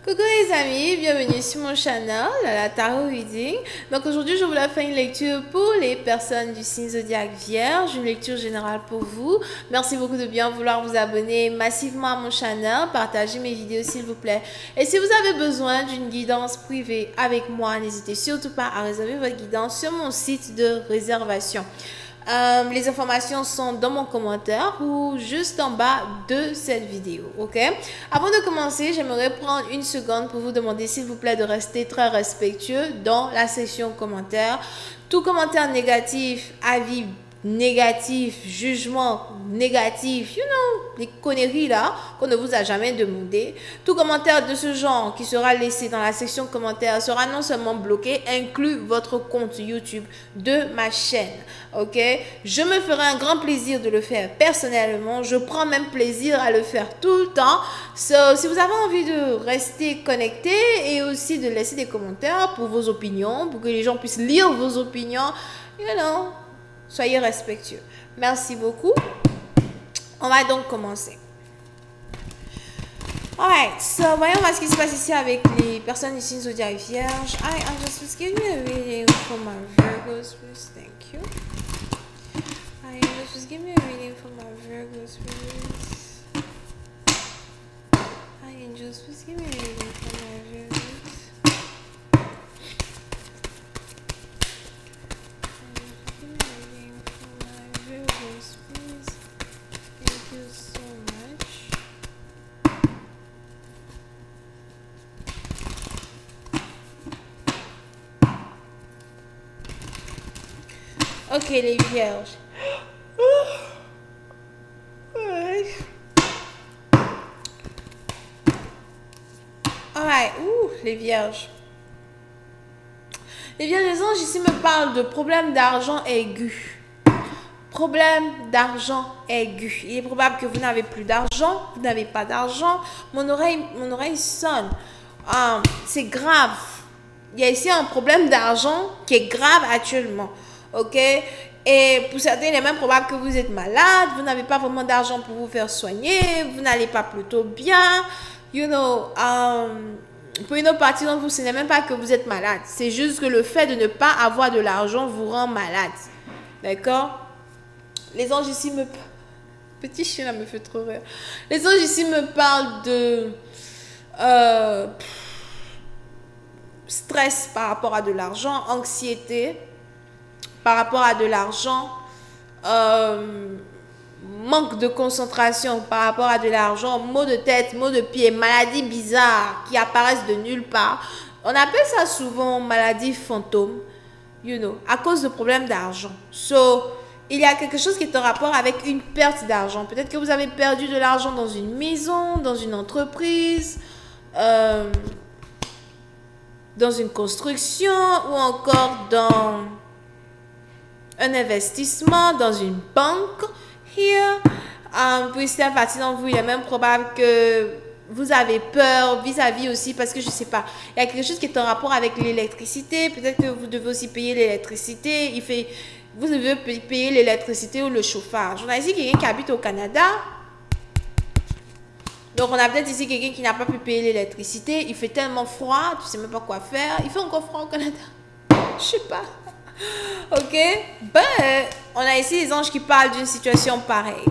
Coucou les amis, bienvenue sur mon channel, la Tarot Reading. Donc aujourd'hui, je voulais faire une lecture pour les personnes du signe zodiaque Vierge, une lecture générale pour vous. Merci beaucoup de bien vouloir vous abonner massivement à mon channel, partagez mes vidéos s'il vous plaît. Et si vous avez besoin d'une guidance privée avec moi, n'hésitez surtout pas à réserver votre guidance sur mon site de réservation. Les informations sont dans mon commentaire ou juste en bas de cette vidéo, ok? Avant de commencer, j'aimerais prendre une seconde pour vous demander s'il vous plaît de rester très respectueux dans la section commentaires. Tout commentaire négatif, avis négatif, jugement négatif, les conneries là qu'on ne vous a jamais demandé. Tout commentaire de ce genre qui sera laissé dans la section commentaires sera non seulement bloqué, inclut votre compte YouTube de ma chaîne. Ok, je me ferai un grand plaisir de le faire personnellement. Je prends même plaisir à le faire tout le temps. Si vous avez envie de rester connecté et aussi de laisser des commentaires pour vos opinions, pour que les gens puissent lire vos opinions, soyez respectueux. Merci beaucoup. On va donc commencer. Alright, so voyons voir ce qui se passe ici avec les personnes du signe zodiaque Vierge. I'm just give me a reading for my Virgos, please. Thank you. Just give me a reading for my Virgos, please. Angels, please give me a reading for my Virgos. Give me a reading for my Virgos, please. Thank you so much. Ok, les Vierges. Alright, les Vierges. Les Vierges, les anges ici me parlent de problèmes d'argent aigu. Problème d'argent aigu. Il est probable que vous n'avez plus d'argent, vous n'avez pas d'argent. Mon oreille sonne. C'est grave. Il y a ici un problème d'argent qui est grave actuellement. Ok? Et pour certains, il est même probable que vous êtes malade, vous n'avez pas vraiment d'argent pour vous faire soigner, vous n'allez pas plutôt bien. Pour une autre partie d'entre vous, ce n'est même pas que vous êtes malade. C'est juste que le fait de ne pas avoir de l'argent vous rend malade. D'accord? Les anges ici me... Petit chien là me fait trop rire. Les anges ici me parlent de... stress par rapport à de l'argent, anxiété par rapport à de l'argent, manque de concentration par rapport à de l'argent, maux de tête, maux de pied, maladies bizarres qui apparaissent de nulle part. On appelle ça souvent maladie fantôme, à cause de problèmes d'argent. Il y a quelque chose qui est en rapport avec une perte d'argent. Peut-être que vous avez perdu de l'argent dans une maison, dans une entreprise, dans une construction ou encore dans un investissement, dans une banque. Pour certaines parties d'entre vous, il est même probable que vous avez peur vis-à-vis aussi parce que je sais pas, il y a quelque chose qui est en rapport avec l'électricité. Peut-être que vous devez aussi payer l'électricité. Vous devez payer l'électricité ou le chauffage. On a ici quelqu'un qui habite au Canada. Donc on a peut-être ici quelqu'un qui n'a pas pu payer l'électricité. Il fait tellement froid, tu sais même pas quoi faire. Il fait encore froid au Canada. Je sais pas. Ok, on a ici les anges qui parlent d'une situation pareille.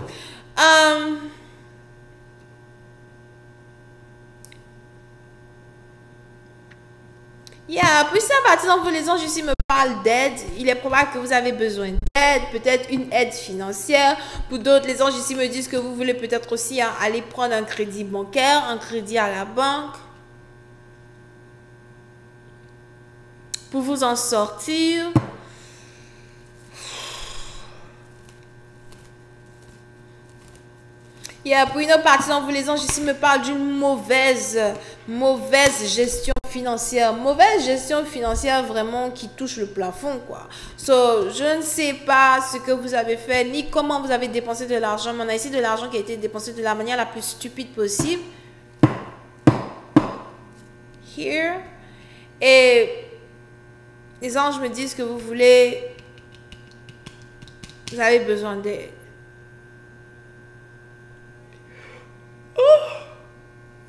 Puis ça, à partir d'entre vous, les anges ici me parlent d'aide. Il est probable que vous avez besoin d'aide, peut-être une aide financière. Pour d'autres, les anges ici me disent que vous voulez peut-être aussi aller prendre un crédit bancaire, un crédit à la banque, pour vous en sortir. Pour une autre partie d'entre vous, les anges ici me parlent d'une mauvaise gestion financière. Mauvaise gestion financière vraiment qui touche le plafond, quoi. Je ne sais pas ce que vous avez fait, ni comment vous avez dépensé de l'argent. Mais on a ici de l'argent qui a été dépensé de la manière la plus stupide possible. Et les anges me disent que vous avez besoin d'aide.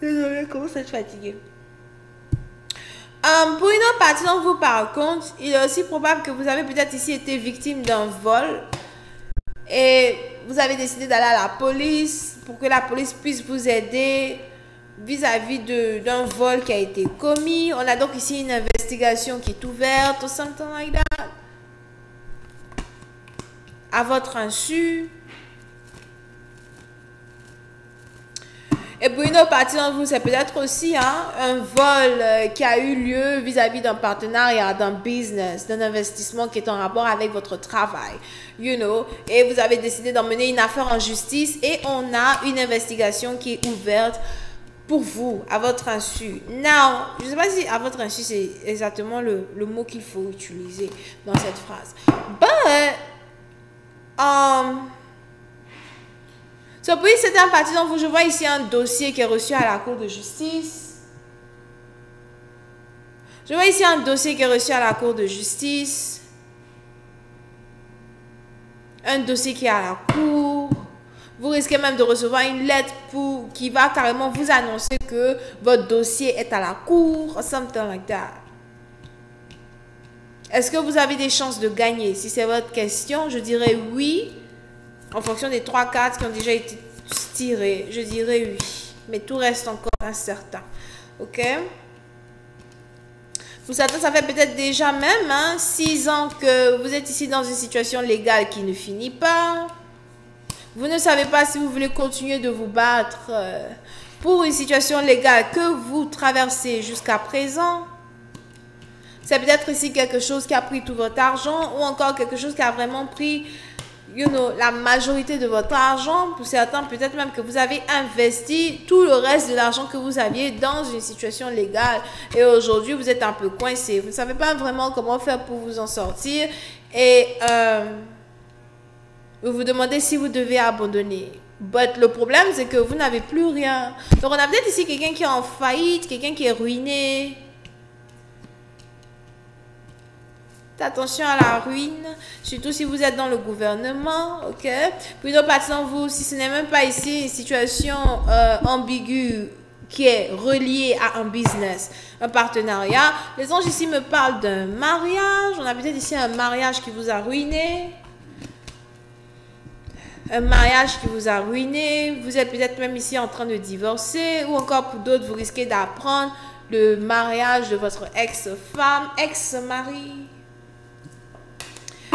Désolée, comment ça te fatigue? Pour une autre partie d'entre vous, par contre, il est aussi probable que vous avez peut-être ici été victime d'un vol et vous avez décidé d'aller à la police pour que la police puisse vous aider vis-à-vis d'un vol qui a été commis. On a donc ici une investigation qui est ouverte ou something like that. À votre insu. Et pour une autre partie d'entre vous, c'est peut-être aussi un vol qui a eu lieu vis-à-vis d'un partenariat, d'un business, d'un investissement qui est en rapport avec votre travail. You know, et vous avez décidé d'emmener une affaire en justice et on a une investigation qui est ouverte pour vous, à votre insu. Now, je ne sais pas si à votre insu, c'est exactement le mot qu'il faut utiliser dans cette phrase. But, so, pour certaines parties d'entre vous, je vois ici un dossier qui est reçu à la Cour de justice. Je vois ici un dossier qui est reçu à la Cour de justice. Un dossier qui est à la Cour. Vous risquez même de recevoir une lettre qui va carrément vous annoncer que votre dossier est à la Cour. Something like that. Est-ce que vous avez des chances de gagner? Si c'est votre question, je dirais oui. En fonction des 3 cartes qui ont déjà été tirées, je dirais oui. Mais tout reste encore incertain. Ok? Pour certains, ça fait peut-être déjà même 6 ans que vous êtes ici dans une situation légale qui ne finit pas. Vous ne savez pas si vous voulez continuer de vous battre pour une situation légale que vous traversez jusqu'à présent. C'est peut-être ici quelque chose qui a pris tout votre argent ou encore quelque chose qui a vraiment pris la majorité de votre argent. Pour certains, peut-être même que vous avez investi tout le reste de l'argent que vous aviez dans une situation légale. Et aujourd'hui, vous êtes un peu coincé. Vous ne savez pas vraiment comment faire pour vous en sortir. Et vous vous demandez si vous devez abandonner. Mais le problème, c'est que vous n'avez plus rien. Donc, on a peut-être ici quelqu'un qui est en faillite, quelqu'un qui est ruiné. Attention à la ruine, surtout si vous êtes dans le gouvernement, ok? Puis une autre partie d'entre vous, si ce n'est même pas ici une situation ambiguë qui est reliée à un business, un partenariat, les anges ici me parlent d'un mariage. On a peut-être ici un mariage qui vous a ruiné. Un mariage qui vous a ruiné. Vous êtes peut-être même ici en train de divorcer ou encore pour d'autres, vous risquez d'apprendre le mariage de votre ex-femme, ex-mari.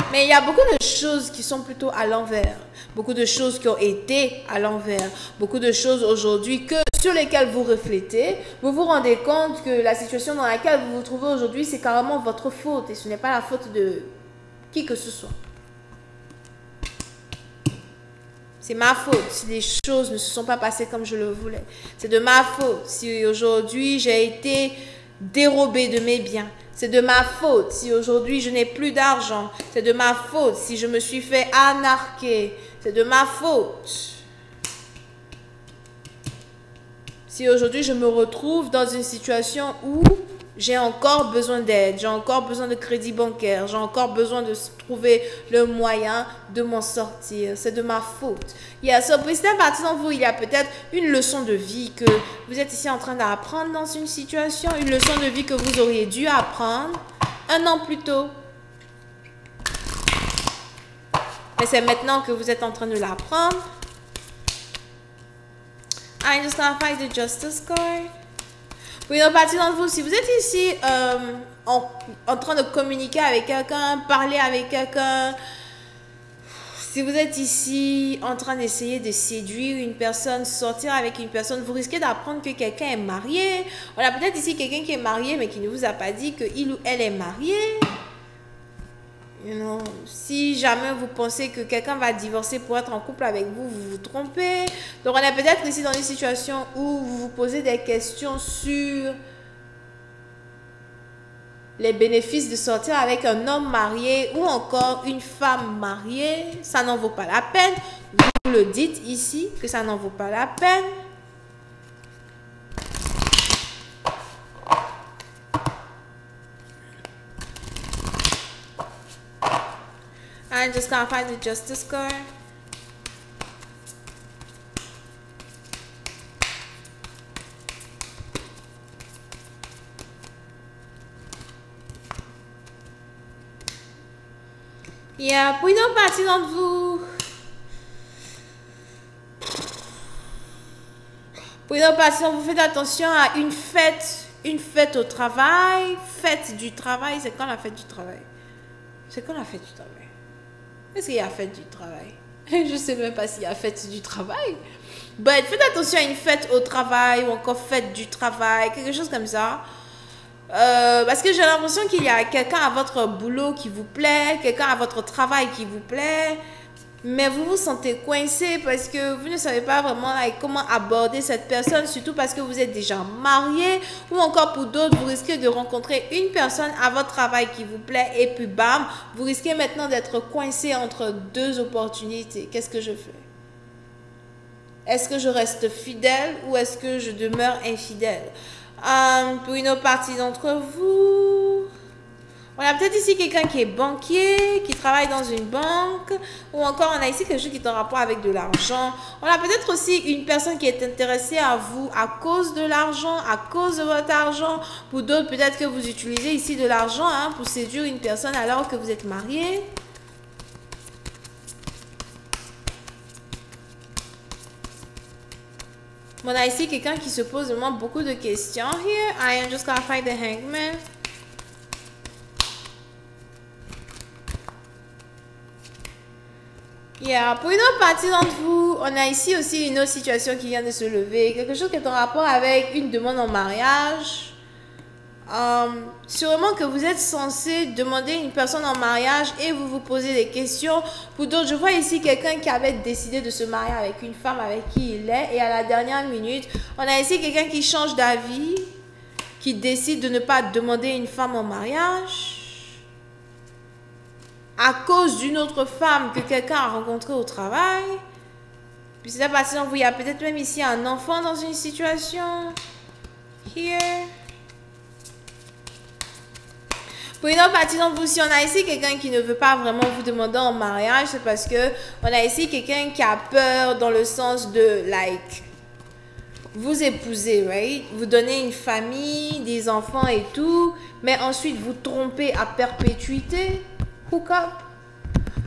Mais il y a beaucoup de choses qui sont plutôt à l'envers. Beaucoup de choses qui ont été à l'envers. Beaucoup de choses aujourd'hui sur lesquelles vous réflétez. Vous vous rendez compte que la situation dans laquelle vous vous trouvez aujourd'hui, c'est carrément votre faute. Et ce n'est pas la faute de qui que ce soit. C'est ma faute si les choses ne se sont pas passées comme je le voulais. C'est de ma faute si aujourd'hui j'ai été dérobée de mes biens. C'est de ma faute si aujourd'hui je n'ai plus d'argent. C'est de ma faute si je me suis fait anarquer. C'est de ma faute si aujourd'hui je me retrouve dans une situation où j'ai encore besoin d'aide, j'ai encore besoin de crédit bancaire, j'ai encore besoin de trouver le moyen de m'en sortir. C'est de ma faute. Il y a ça. Pour certaines parties d'entre vous, il y a peut-être une leçon de vie que vous êtes ici en train d'apprendre dans une situation, une leçon de vie que vous auriez dû apprendre 1 an plus tôt. Mais c'est maintenant que vous êtes en train de l'apprendre. I'm just gonna find the justice card. Pour une partie d'entre vous, si vous êtes ici en train de communiquer avec quelqu'un, parler avec quelqu'un, si vous êtes ici en train d'essayer de séduire une personne, sortir avec une personne, vous risquez d'apprendre que quelqu'un est marié. On a peut-être ici quelqu'un qui est marié, mais qui ne vous a pas dit qu'il ou elle est marié. Si jamais vous pensez que quelqu'un va divorcer pour être en couple avec vous, vous vous trompez. Donc, on est peut-être ici dans une situation où vous vous posez des questions sur les bénéfices de sortir avec un homme marié ou encore une femme mariée. Ça n'en vaut pas la peine. Vous le dites ici que ça n'en vaut pas la peine. I'm just gonna find the justice card. Yeah, pour une autre partie d'entre vous. Pour une autre partie, vous faites attention à une fête au travail. Fête du travail, c'est quand la fête du travail? C'est quand la fête du travail? Est-ce qu'il y a fête du travail? Je ne sais même pas s'il y a fête du travail. But faites attention à une fête au travail ou encore fête du travail, quelque chose comme ça. Parce que j'ai l'impression qu'il y a quelqu'un à votre boulot qui vous plaît, quelqu'un à votre travail qui vous plaît, mais vous vous sentez coincé parce que vous ne savez pas vraiment comment aborder cette personne, surtout parce que vous êtes déjà marié, ou encore pour d'autres, vous risquez de rencontrer une personne à votre travail qui vous plaît et puis bam, vous risquez maintenant d'être coincé entre deux opportunités. Qu'est-ce que je fais? Est-ce que je reste fidèle ou est-ce que je demeure infidèle? Pour une autre partie d'entre vous, on a peut-être ici quelqu'un qui est banquier, qui travaille dans une banque, ou encore on a ici quelque chose qui est en rapport avec de l'argent. On a peut-être aussi une personne qui est intéressée à vous à cause de l'argent, à cause de votre argent. Pour d'autres, peut-être que vous utilisez ici de l'argent pour séduire une personne alors que vous êtes marié. On a ici quelqu'un qui se pose vraiment beaucoup de questions. Here, I am just gonna find the hangman. Yeah, pour une autre partie d'entre vous, on a ici aussi une autre situation qui vient de se lever. Quelque chose qui est en rapport avec une demande en mariage. Sûrement que vous êtes censé demander une personne en mariage et vous vous posez des questions. Pour d'autres, je vois ici quelqu'un qui avait décidé de se marier avec une femme avec qui il est et à la dernière minute, on a ici quelqu'un qui change d'avis, qui décide de ne pas demander une femme en mariage à cause d'une autre femme que quelqu'un a rencontrée au travail. Puis c'est la partie dont vous, il y a peut-être même ici un enfant dans une situation. Here. Pour une autre partie d'entre vous, si on a ici quelqu'un qui ne veut pas vraiment vous demander en mariage, c'est parce que on a ici quelqu'un qui a peur dans le sens de vous épouser, right? Vous donnez une famille, des enfants et tout, mais ensuite vous trompez à perpétuité. Hook up.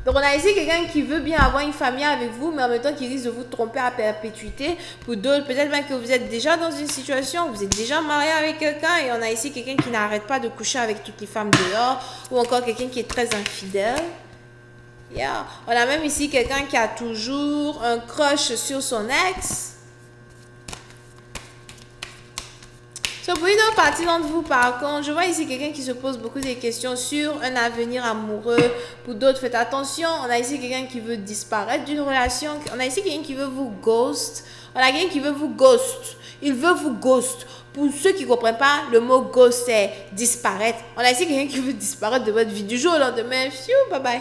Donc, on a ici quelqu'un qui veut bien avoir une famille avec vous, mais en même temps qui risque de vous tromper à perpétuité. Pour d'autres, peut-être même que vous êtes déjà dans une situation, vous êtes déjà marié avec quelqu'un et on a ici quelqu'un qui n'arrête pas de coucher avec toutes les femmes dehors ou encore quelqu'un qui est très infidèle. Yeah. On a même ici quelqu'un qui a toujours un crush sur son ex. Pour une autre partie d'entre vous, par contre, je vois ici quelqu'un qui se pose beaucoup de questions sur un avenir amoureux. Pour d'autres, faites attention. On a ici quelqu'un qui veut disparaître d'une relation. On a ici quelqu'un qui veut vous ghost. On a quelqu'un qui veut vous ghost. Il veut vous ghost. Pour ceux qui ne comprennent pas, le mot ghost, c'est disparaître. On a ici quelqu'un qui veut disparaître de votre vie du jour au lendemain. Pfiou, bye bye.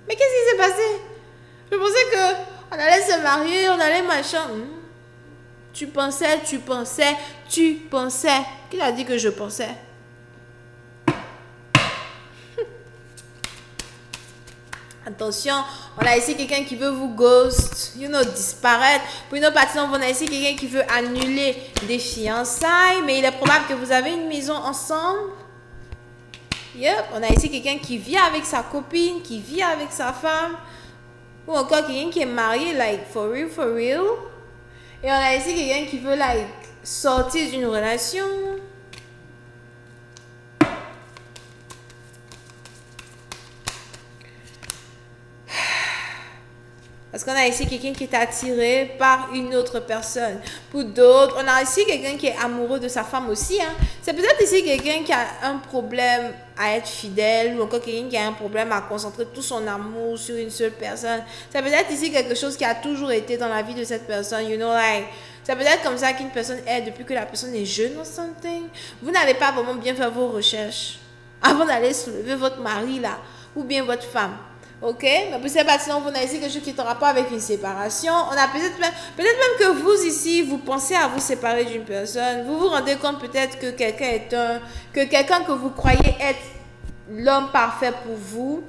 Mais qu'est-ce qui s'est passé? Je pensais qu'on allait se marier, on allait machin. Tu pensais. Qui a dit que je pensais? Attention, on a ici quelqu'un qui veut vous ghost, disparaître. Pour une autre partie, on a ici quelqu'un qui veut annuler des fiançailles, mais il est probable que vous avez une maison ensemble. Yep, on a ici quelqu'un qui vit avec sa copine, qui vit avec sa femme, ou encore quelqu'un qui est marié, for real. Et on a ici quelqu'un qui veut, sortir d'une relation. Parce qu'on a ici quelqu'un qui est attiré par une autre personne. Pour d'autres, on a ici quelqu'un qui est amoureux de sa femme aussi. C'est peut-être ici quelqu'un qui a un problème à être fidèle ou encore quelqu'un qui a un problème à concentrer tout son amour sur une seule personne. C'est peut-être ici quelque chose qui a toujours été dans la vie de cette personne. C'est peut-être comme ça qu'une personne est depuis que la personne est jeune ou something. Vous n'avez pas vraiment bien fait vos recherches avant d'aller soulever votre mari là ou bien votre femme. Ok, mais pour cette partie, on a ici quelque chose qui est en rapport avec une séparation. On a peut-être même que vous ici, vous pensez à vous séparer d'une personne. Vous vous rendez compte peut-être que quelqu'un que vous croyez être l'homme parfait pour vous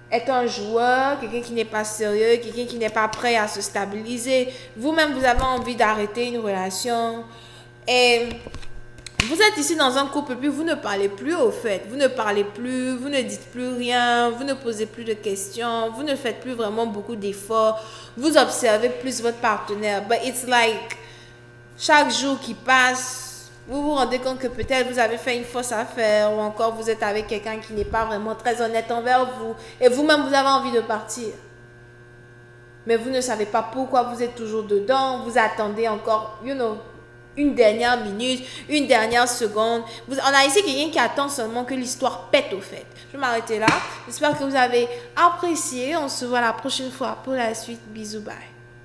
est un joueur, quelqu'un qui n'est pas sérieux, quelqu'un qui n'est pas prêt à se stabiliser. Vous-même, vous avez envie d'arrêter une relation et Vous êtes ici dans un couple, puis vous ne parlez plus au fait. Vous ne parlez plus, vous ne dites plus rien, vous ne posez plus de questions, vous ne faites plus vraiment beaucoup d'efforts. Vous observez plus votre partenaire. But it's like, chaque jour qui passe, vous vous rendez compte que peut-être vous avez fait une fausse affaire ou encore vous êtes avec quelqu'un qui n'est pas vraiment très honnête envers vous et vous-même vous avez envie de partir. Mais vous ne savez pas pourquoi vous êtes toujours dedans, vous attendez encore, une dernière minute, une dernière seconde. On a ici quelqu'un qui attend seulement que l'histoire pète au fait. Je vais m'arrêter là. J'espère que vous avez apprécié. On se voit la prochaine fois pour la suite. Bisous, bye.